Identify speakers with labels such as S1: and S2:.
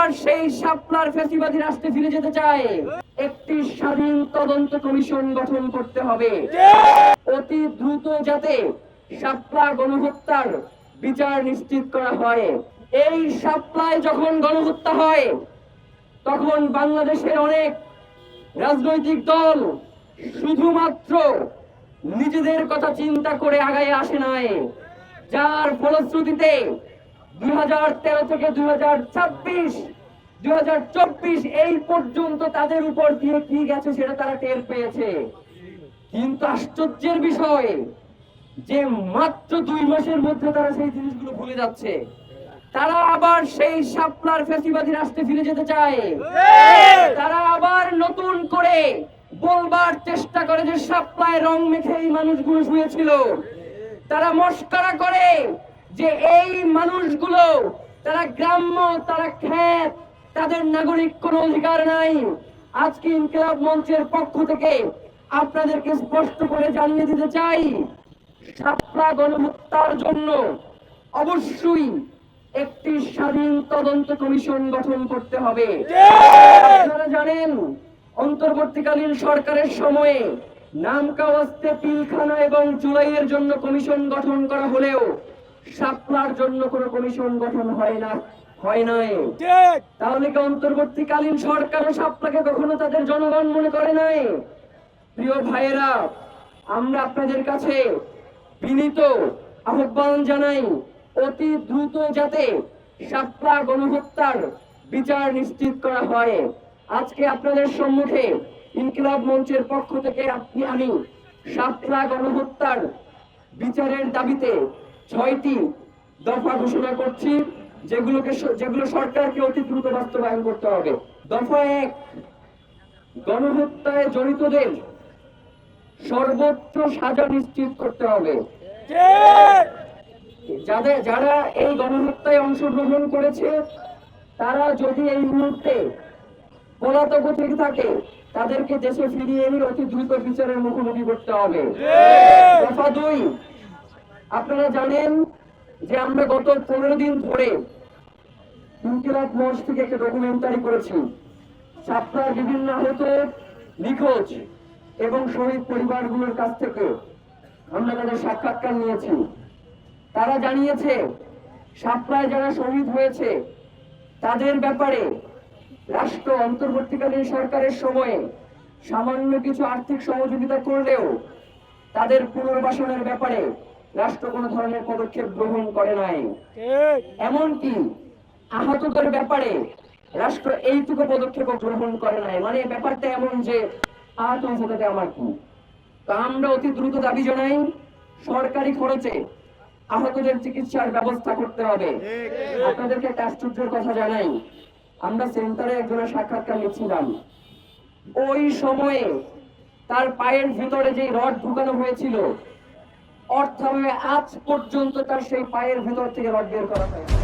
S1: আবার সেই শাপলার ফ্যাসিবাদী রাষ্ট্রে ফিরে যেতে চায়, একটি স্বাধীন তদন্ত কমিশন গঠন করতে হবে অতি দ্রুত, যাতে শাপলা গণহত্যার বিচার নিশ্চিত করা হয়। এই শাপলায় যখন গণহত্যা হয়, তখন বাংলাদেশের অনেক রাজনৈতিক দল শুধুমাত্র নিজেদের কথা চিন্তা করে আগায় আসে নাই, যার ফলশ্রুতিতে 2013 থেকে 2024 এই পর্যন্ত তাদের উপর দিয়ে কি গেছে সেটা তারা টের পেয়েছে। কিন্তু আশ্চর্যের বিষয় যে মাত্র 2 মাসের মধ্যে তারা সেই জিনিসগুলো ভুলে যাচ্ছে। তারা আবার সেই শাপলার ফ্যাসিবাদী রাষ্ট্রে ফিরে যেতে চায়। তারা আবার নতুন করে বলবার চেষ্টা করে যে শাপলায় রং মেখে এই মানুষগুলো শুয়েছিল। তারা মস্করা করে যে এই মানুষগুলো তারা গ্রাম্য, তারা খ্যাত, তাদের নাগরিক কোনো অধিকার নাই। আজকে ইনকিলাব মঞ্চের পক্ষ থেকে আপনাদেরকে স্পষ্ট করে জানিয়ে দিতে চাই, শাপলা গণহত্যার জন্য অবশ্যই একটি স্বাধীন তদন্ত কমিশন গঠন করতে হবে। আপনারা জানেন, অন্তর্বর্তীকালীন সরকারের সময়ে নামকাওয়াস্তে পিলখানা এবং জুলাইয়ের জন্য কমিশন গঠন করা হলেও শাপলার জন্য কোনো কমিশন গঠন হয় নাই। তাহলে কি অন্তর্বর্তীকালীন সরকারও শাপলাকে কখনো তাদের জনগণ মনে করে নাই? প্রিয় ভাইয়েরা, আমরা আপনাদের কাছে বিনীত আহ্বান জানাই, অতি দ্রুত যাতে শাপলা গণহত্যার বিচার নিশ্চিত করা হয়। আজকে আপনাদের সম্মুখে ইনকিলাব মঞ্চের পক্ষ থেকে আমি শাপলা গণহত্যার বিচারের দাবিতে 6টি দফা ঘোষণা করছি, যেগুলো সরকারকে অতি দ্রুত বাস্তবায়ন করতে হবে। দফা 1, গণহত্যায় জড়িতদের সর্বোচ্চ সাজা নিশ্চিত করতে হবে। যারা এই গণহত্যায় অংশগ্রহণ করেছে তারা যদি এই মুহূর্তে পলাতক থেকে থাকে, তাদেরকে দেশে ফিরিয়ে এনে অতি দ্রুত বিচারের মুখোমুখি করতে হবে। দফা 2, আপনারা জানেন যে আমরা গত 15 দিন ধরে ইনকিলাব মঞ্চ থেকে একটা ডকুমেন্টারি করেছি। শাপলার বিভিন্ন আহত, নিখোঁজ এবং শহীদ পরিবারগুলোর কাছ থেকে আমরা তাদের সাক্ষাৎকার নিয়েছি। তারা জানিয়েছে শাপলায় যারা শহীদ হয়েছে তাদের ব্যাপারে রাষ্ট্র অন্তর্বর্তীকালীন সরকারের সময়ে সামান্য কিছু আর্থিক সহযোগিতা করলেও তাদের পুনর্বাসনের ব্যাপারে রাষ্ট্র কোনো ধরনের পদক্ষেপ গ্রহণ করে নাই। এমনকি আহতদের ব্যাপারে রাষ্ট্র এইটুকু পদক্ষেপ গ্রহণ করে নাই। মানে ব্যাপারটা এমন যে আহত হতে আমার কি। তা আমরা অতি দ্রুত দাবি জানাই, সরকারি খরচে আহতদের চিকিৎসার ব্যবস্থা করতে হবে। আপনাদেরকে একটা আশ্চর্যের কথা জানাই, আমরা সেন্টারে একজনের সাক্ষাৎকার নিচ্ছিলাম, ওই সময়ে তার পায়ের ভিতরে যে রড ঢুকানো হয়েছিল, অর্থাৎ আজ পর্যন্ত তার সেই পায়ের ভিতর থেকে রড বের করা হয়েছে।